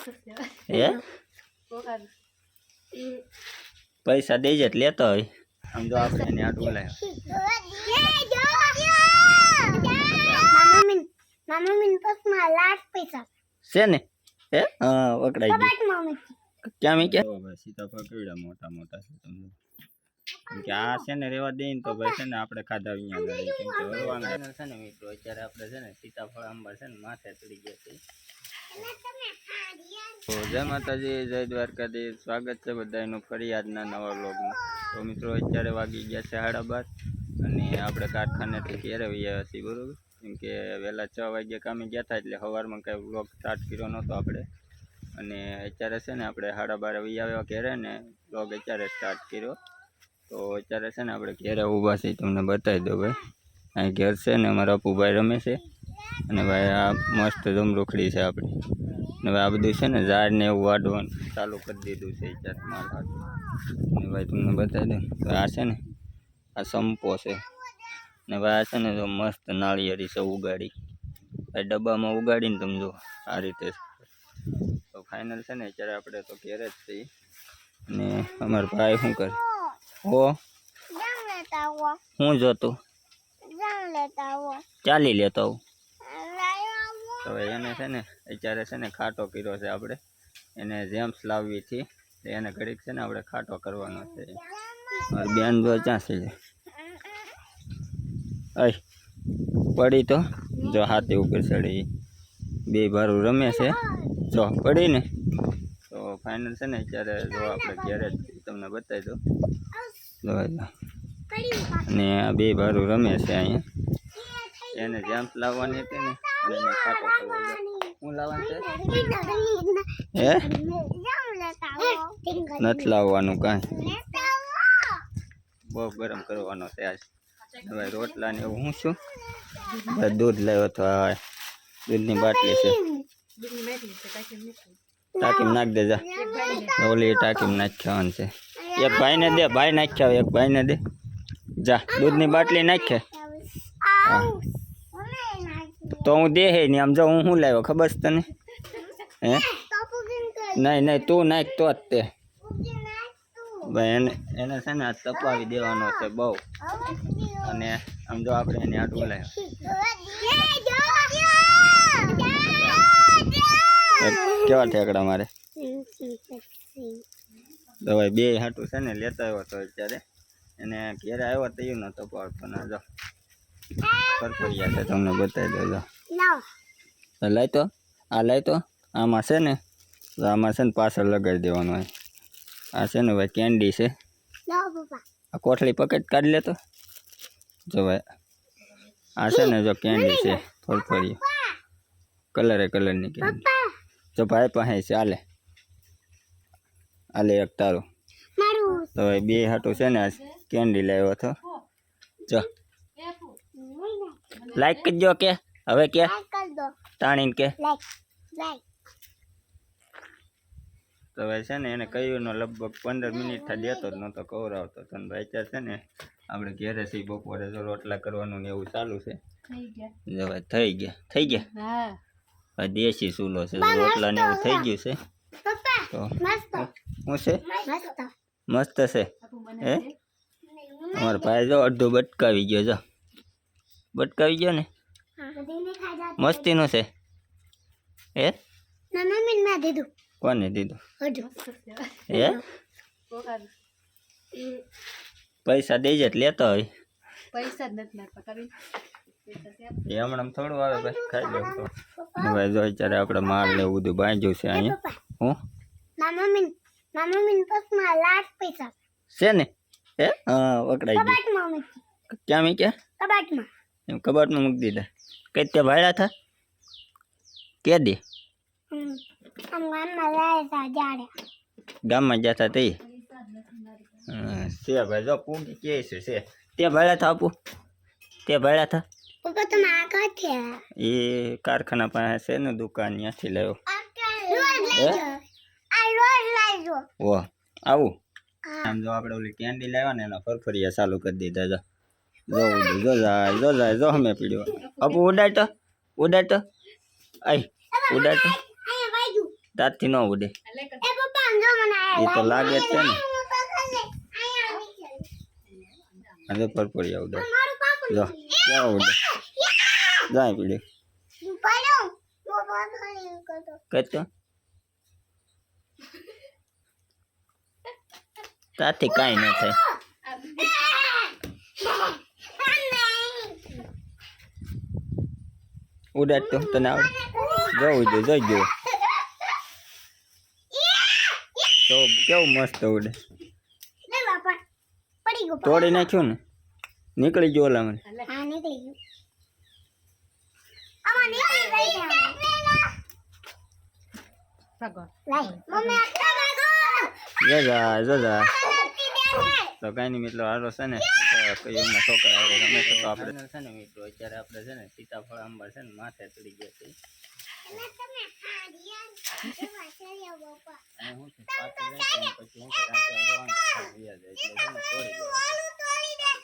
હે પૈસા દઈ જ લેતો હોય આમ જો આપણે એને આટલું બોલાય છે ને હે હા પકડાઈ ગયું ક્યાં મી ક્યાં સીતાફળ કેવડા મોટા મોટા છે તમને કે આ છે ને રેવા દે ને તો ભાઈ છે ને આપણે ખાધા અહીંયા લઈ કેમ કે વરવાના છે ને મિત્રો અત્યારે આપણે છે ને સીતાફળ આંબા છે ને માથે ચડી ગયા છે તો જય માતાજી જય દ્વારકાધીશ સ્વાગત છે બધાનું ફરી આજના નવા વ્લોગમાં તો મિત્રો અત્યારે વાગી ગયા છે 12:30 અને આપણે કારખાનેથી ઘેરે આવ્યા છીએ બરોબર કેમ કે વહેલા 6 વાગ્યે કામે ગયા હતા એટલે સવારમાં કાંઈ વ્લોગ સ્ટાર્ટ કર્યો નહોતો આપણે અને અત્યારે છે ને આપણે 12:30 આવ્યા ઘેરે ને વ્લોગ અત્યારે સ્ટાર્ટ કર્યો તો અત્યારે છે ને આપણે ઘેરે ઊભા છીએ તમને બતાવી દો ભાઈ અહીં ઘેર છે ને અમારા અપુભાઈ રમે છે અને ભાઈ આ મસ્ત જમરૂખડી છે આપણી ને ભાઈ આ બધું છે ને ઝાડ ને એવું વાઢવાનું ચાલુ કરી દીધું છે અત્યારે મારા હાથ ને ભાઈ તમને બતાવી દઉં તો આ છે ને આ સંપો છે ને ભાઈ આ છે ને જો મસ્ત નાળિયેરી છે ઉગાડી ભાઈ ડબ્બામાં ઉગાડીને તમે જો આ રીતે તો ફાઇનલ છે ને અત્યારે આપણે તો ઘેરે જ છીએ અને અમારા ભાઈ શું કરે હો હું જોતું ચાલી લેતો આવું તો એને છે ને અત્યારે છે ને ખાટો કર્યો છે આપણે એને જેમ્સ લાવવી હતી એને ઘડીક છે ને આપણે ખાટો કરવાનો છે મારી બેન જો ક્યાં છે અય પડી તો જો હાથી ઉપર ચડી બે ભારું રમે છે જો પડી ને તો ફાઇનલ છે ને અત્યારે જો આપણે ઘેરે જ તમને બતાવી દો અને આ બે ભારું રમે છે અહીંયા એને જેમ્સ લાવવાની હતી ને અને ખાટો કરવો હું લાવવાનું છે હે નથી લાવવાનું કાંઈ બહુ ગરમ કરવાનો છે આજ હવે રોટલા ને એવું હું છું દૂધ લાવ્યો તો દૂધની બાટલી છે ટાંકીમાં નાખ દે જા ઓલી ટાંકીમાં નાખ્યાવાનું છે એક ભાઈને દે ભાઈ નાખ્યા એક ભાઈને દે જા દૂધની બાટલી નાખે તો હું દે હે નહીં આમ જો હું શું લાવ્યો ખબર છે તને હે નહીં નહીં તું નાખ તો જ તે ભાઈ એને છે ને આ તપાવી દેવાનો છે બહુ અને આમ જો આપણે એને આટલું લાવ્યો કેવા ઠેકડા મારે તો ભાઈ બે હાટું છે ને લેતા આવ્યો તો અત્યારે એને ઘેરે આવ્યો તો એવું નતો પાડતો ના જો ફરફરિયા છે તમને બતાવી દો લાય તો આ લાય તો આમાં છે ને પાછળ લગાડી દેવાનું હોય આ છે ને ભાઈ કેન્ડી છે આ કોથળી પકડ કાઢી લેતો જો ભાઈ આ છે ને જો કેન્ડી છે ફરફરિયા કલરની કેન્ડી જો ભાઈ પાસે છે આલે એક તારું તો ભાઈ બે હાટું છે ને આ કેન્ડી લાવ્યો હતો જો લાઈક કરજો કે હવે કે તાણીને કે તો ભાઈ છે ને એને કહ્યું લગભગ 15 મિનિટ થાય દેતો જ નહોતો કવરાવતો તો ભાઈ અત્યારે છે ને આપણે ઘેરે સી બપોરે જો રોટલા કરવાનું ને એવું ચાલુ છે જો ભાઈ થઈ ગયા દેશી ચૂલો છે રોટલા ને એવું થઈ ગયું છે તો શું છે મસ્ત છે હે અમારો ભાઈ જો અડધું બટકાવી ગયો જો બટકાવી ગયો ને મસ્તીનું છે હે કોને દીધું હે પૈસા દઈ જ લેતો હોય પૈસા જ નથી એ હમણાં થોડું આવે પછી ખાઈ લે તો ભાઈ જો અત્યારે આપણે માલ ને એવું બધું બાંધ્યું છે અહીંયા હું છે ને હે હા પકડાઈ ગયું ક્યાં મી ક્યાં એમ કબાટમાં મૂકી દીધા કઈ ત્યાં ભાડ્યા થા કે દે ગામમાં જતા તે છે ભાઈ જો પૂંગી કે છે ત્યાં ભાડ્યા થા આપું ત્યાં ભાડ્યા થા એ કારખાના પાસે છે ને દુકાન ત્યાંથી લાવ્યો વાહ આવું આમ જો આપણે ઓલી કેન્ડી લાવ્યા ને એના ફરફરિયા ચાલુ કરી દીધા જો જાય જો અમે પીડ્યો અપુ ઉડાડતો આય ઉડાડતો તારથી ન ઉડે એ તો લાગે જ છે ને અને પરપોરિયા ઉડે જો ક્યાં ઉડે જાય પીડે કહેતો તારથી કાંઈ ન થાય ઉડાડ તો તને આવડે જવું દે જોઈ ગયો તો કેવું મસ્ત ઉડે તોડી નાખ્યું ને નીકળી ગયો ઓલા મને જજા તો કઈ નહીં મિત્રો હારો છે ને કઈ એમના છોકરા હારે રમે છે તો આપણે છે ને મિત્રો અત્યારે આપણે છે ને સીતાફળ આંબા છે ને માથે ચડી ગયા છે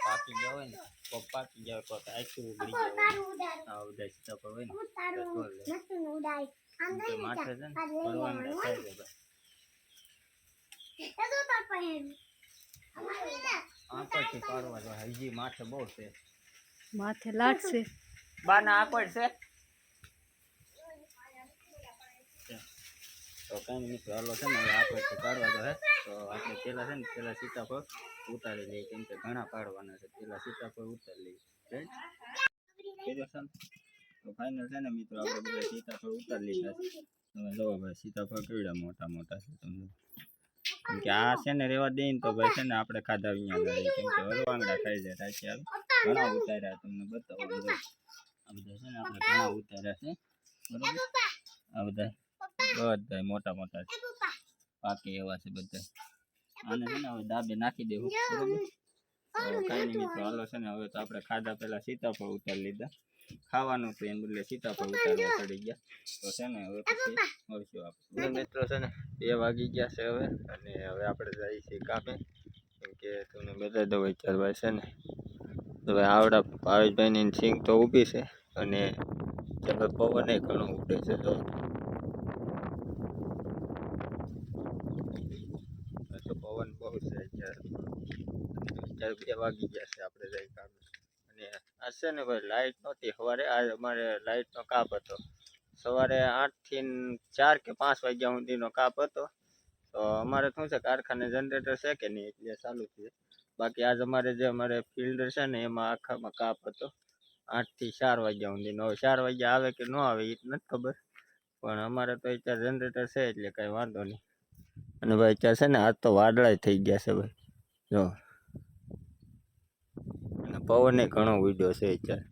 પાકી ગયા હોય ને તો પાકી જાય તો આખી ઉગડી જાય બધા સીતાફળ હોય ને માથે છે ને ફરવાના થાય છે આંકડથી પાડવા જો હજી માથે બહુ છે માથે લાગશે બાના આંકડ છે તો કઈ મિત્રો હાલો છે ને હવે આંકડથી પાડવા જો હે તો આપણે પેલા છે ને પેલા સીતાફળ ઉતારી લઈએ કેમ કે ઘણા પાડવાના છે પેલા સીતાફળ ઉતારી લઈએ તો ફાઇનલ છે ને મિત્રો આપણે બધા સીતાફળ ઉતારી લીધા છે તમે જોવો ભાઈ સીતાફળ કેવડા મોટા મોટા છે તમને કેમ કે આ છે ને રેવા દે ને તો ભાઈ છે ને આપણે ખાધા અહીંયા લઈએ કેમ કે હળવાંગડા ખાઈ જાય રાચી આવે ઘણા ઉતાર્યા તમને બતાવો આ બધા છે ને આપણે ઘણા ઉતાર્યા છે બરોબર આ બધા મોટા મોટા છે પાકે એવા છે બધા આને છે ને હવે દાબે નાખી દેવું બરોબર તો કઈ નહીં મિત્રો હાલો છે ને હવે તો આપણે ખાધા પહેલા સીતાફળ ઉતારી લીધા ખાવાનું તો એને બદલે સીતાફળ ઉતારવા પડી ગયા તો છે ને હવે પછી મળશું આપણે મિત્રો છે ને 2 વાગી ગયા છે હવે અને હવે આપણે જઈએ છીએ કામે કેમ કે તમને બતાવી દઉં વિચારભાઈ છે ને હવે આવડા ભાવેશભાઈની સિંગ તો ઊભી છે અને હવે પવન ઘણો ઉડે છે તો પવન બહુ છે અત્યારે 2 વાગી ગયા છે આપણે જઈ કામે અને આ છે ને ભાઈ લાઇટ નહોતી સવારે આ અમારે લાઇટનો કાપ હતો સવારે 8 થી 4 કે 5 વાગ્યા સુધીનો કાપ હતો તો અમારે શું છે કારખાને જનરેટર છે કે નહીં એટલે ચાલુ છે બાકી આજ અમારે જે અમારે ફિલ્ડર છે ને એમાં આખામાં કાપ હતો 8 થી 4 વાગ્યા સુધીનો હવે 4 વાગ્યા આવે કે ન આવે એ નથી ખબર પણ અમારે તો અત્યારે જનરેટર છે એટલે કાંઈ વાંધો નહીં અને ભાઈ અત્યારે છે ને આજ તો વાદળા થઈ ગયા છે ભાઈ જો અને પવન ઘણો ઉડ્યો છે અત્યારે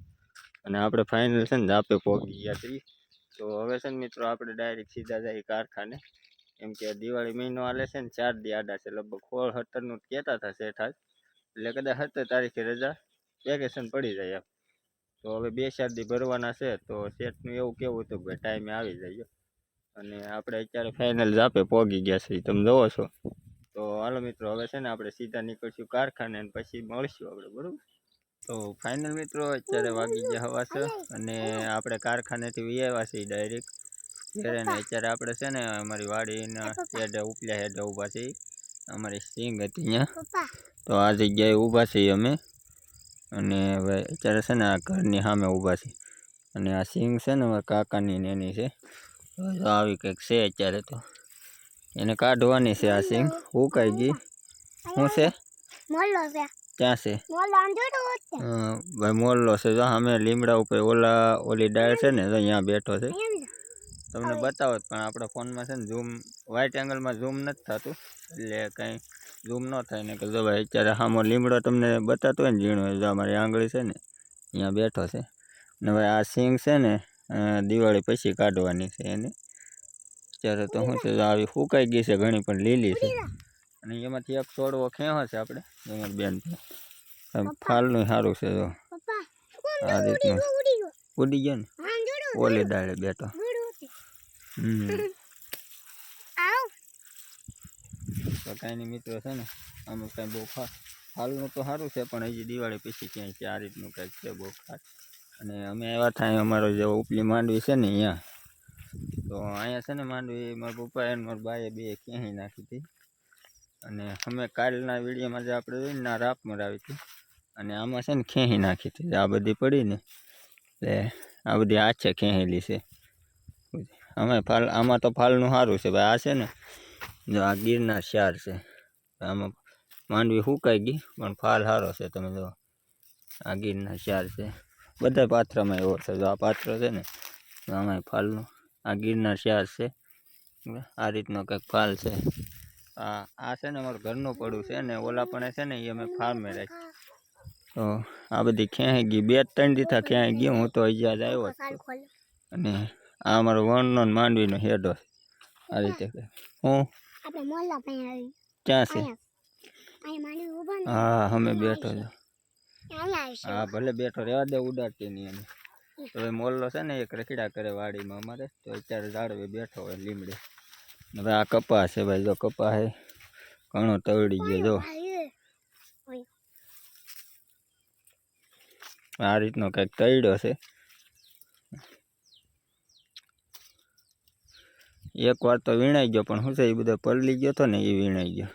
અને આપણે ફાઇનલ છે ને જાપે પહોંચી ગયા છીએ તો હવે છે ને મિત્રો આપણે ડાયરેક્ટ સીધા જઈએ કારખાને કેમ કે દિવાળી મહિનો હાલે છે ને 4 દી આડા છે લગભગ 16-17 નું કહેતા હતા શેઠ આજ એટલે કદાચ 17 તારીખે રજા વેકેશન પડી જાય એમ તો હવે 2-4 દી ભરવાના છે તો શેઠનું એવું કેવું હતું કે ટાઈમે આવી જાય અને આપણે અત્યારે ફાઇનલ જાપે પહોંચી ગયા છીએ તમે જોવો છો તો હાલો મિત્રો હવે છે ને આપણે સીધા નીકળશું કારખાને અને પછી મળશું આપણે બરાબર તો ફાઇનલ મિત્રો અત્યારે વાગી ગયા હવા છે અને આપણે કારખાનેથી આવ્યા છીએ ડાયરેક્ટ ત્યારે ને અત્યારે આપણે છે ને અમારી વાડીના હેડે ઉપલા હેડે ઊભા છીએ અમારી સિંગ હતી અહીંયા તો આ જગ્યાએ ઊભા છીએ અમે અને હવે અત્યારે છે ને આ ઘરની સામે ઊભા છીએ અને આ સિંગ છે ને અમારા કાકાની ને એની છે તો આવી કંઈક છે અત્યારે તો એને કાઢવાની છે આ સિંગ ઉકાઈ ગઈ શું છે ક્યાં છે ભાઈ મોરલો છે જો અમે લીમડા ઉપર ઓલી ડાળ છે ને તો અહીંયા બેઠો છે તમને બતાવો પણ આપણા ફોનમાં છે ને ઝૂમ વાઇટ એંગલમાં ઝૂમ નથી થતું એટલે કંઈ ઝૂમ ન થાય ને કે જો ભાઈ અત્યારે સામો લીમડો તમને બતાતો હોય ને ઝીણો જો અમારી આંગળી છે ને અહીંયા બેઠો છે ને ભાઈ આ સિંગ છે ને દિવાળી પછી કાઢવાની છે એને અત્યારે તો શું છે આવી ફૂંકાઈ ગઈ છે ઘણી પણ લીલી છે અને એમાંથી એક છોડવો ખેંચો છે આપણે અમારી બેન ફાલનું સારું છે જો આ રીતનું ઉડી ગયો ને ઓલી ડાળે બેઠો તો કાંઈ નહીં મિત્રો છે ને આમાં કાંઈ બહુ ખાસ હાલનું તો સારું છે પણ હજી દિવાળી પછી ક્યાંય છે આ રીતનું કંઈક છે બહુ ખાસ અને અમે આવ્યા થાય અમારો જે ઉપલી માંડવી છે ને અહીંયા તો તો અહીંયા છે ને માંડવી મારા પપ્પાએ અને મારા બાએ બે ક્યાંય નાખી હતી. અને અમે કાલના વિડીયોમાં જે આપણે જોઈને ના રાપ મરાવી હતી અને આમાં છે ને ખેંચી નાખી હતી. આ બધી પડી ને એટલે આ બધી આછે ખેંચેલી છે. આમાં તો ફાલનું સારું છે ભાઈ. આ છે ને જો આ ગીરના શાર છે. આમાં માંડવી સુકાઈ ગઈ પણ ફાલ સારો છે. તમે જો આ ગીરના શાર છે. બધા પાત્રમાં એવો છે. જો આ પાત્ર છે ને આમાં ફાલનું આ ગીરના શાર છે. આ રીતનો કંઈક ફાલ છે. આ છે ને અમારું ઘરનું પડું છે ને ઓલા પણ છે ને એ અમે ફાર્મે રાખી. તો આ બધી ક્યાંય ગઈ 2-3 દીથા ક્યાંય ગયું. હું તો હજી આજ આવ્યો જ છું. અને આ અમારો વણનો માંડવીનો હેડો છે. આ રીતે હું ક્યાં છે? હા અમે બેઠો છો. હા ભલે બેઠો રહેવા દે, ઉડાડતી નહીં એને. તો હવે મોલ્લો છે ને એક રખડા કરે વાડીમાં અમારે. તો અત્યારે ઝાડવે બેઠો હોય લીમડે. હવે આ કપા છે ભાઈ. જો કપા છે ઘણો તવડી ગયો. જો આ રીતનો કંઈક તળ્યો છે. એક વાર તો વીણાઈ ગયો પણ શું છે એ બધો પલળી ગયો હતો ને એ વીણાઈ ગયો.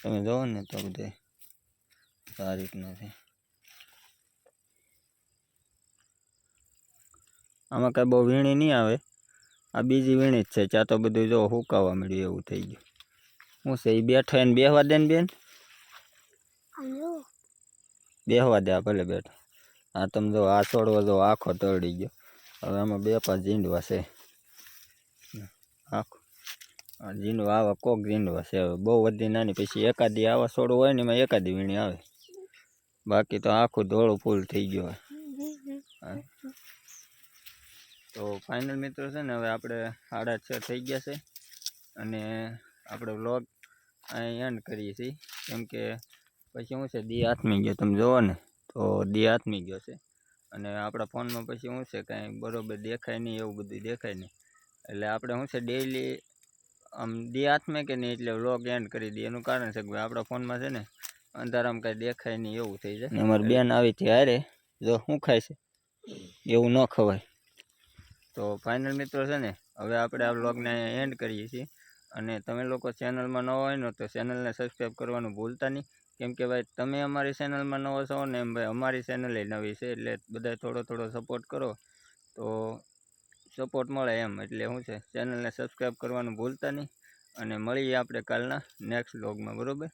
તમે જોવો ને તો બધે આ રીતનો છે. આમાં કાંઈ બહુ વીણી નહીં આવે. આ બીજી વીણી જ છે. ચા તો બધું જો હુકાવા મળ્યું એવું થઈ ગયું. શું છે એ બેઠો એને બેહવા દે ને બેન. બેહવા દે આ ભલે બેઠો. આ તમે જો આ છોડવો જો આખો તળી ગયો. હવે આમાં 2-5 ઝીંડવા છે. આખો આ ઝીંડવા આવા કોક ઝીંડવા છે. હવે બહુ બધી નાની પછી એકાદી આવા છોડવો હોય ને એમાં એકાદી વીણી આવે. બાકી તો આખું ધોળું ફૂલ થઈ ગયું હોય. તો ફાઇનલ મિત્રો છે ને હવે આપણે 6:30 થઈ ગયા છે. અને આપણે વ્લોગ અહીં એન્ડ કરીએ છીએ. કેમ કે પછી શું છે દી આથમી ગયો. તમે જોવો ને તો દી આથમી ગયો છે. અને આપણા ફોનમાં પછી શું છે કાંઈ બરોબર દેખાય નહીં, એવું બધું દેખાય નહીં. એટલે આપણે શું છે ડેઈલી આમ દી આથમે કે નહીં એટલે વ્લોગ એન્ડ કરી દઈએ. એનું કારણ છે કે ભાઈ આપણા ફોનમાં છે ને અંધારામાં કાંઈ દેખાય નહીં એવું થઈ જાય. અમારી બેન આવી છે હારે. જો શું ખાય છે એવું ન ખવાય. તો ફાઇનલ મિત્રો છે ને હવે આપણે આ વ્લોગને એન્ડ કરીએ છીએ. અને તમે લોકો ચેનલમાં નવા હોય ને તો ચેનલને સબસ્ક્રાઈબ કરવાનું ભૂલતા નહીં. કેમ કે ભાઈ તમે અમારી ચેનલમાં નવા છો ને એમ ભાઈ અમારી ચેનલ નવી છે. એટલે બધા થોડો સપોર્ટ કરો તો સપોર્ટ મળે એમ. એટલે શું છે ચેનલને સબસ્ક્રાઈબ કરવાનું ભૂલતા નહીં. અને મળીએ આપણે કાલના નેક્સ્ટ વ્લોગમાં. બરાબર.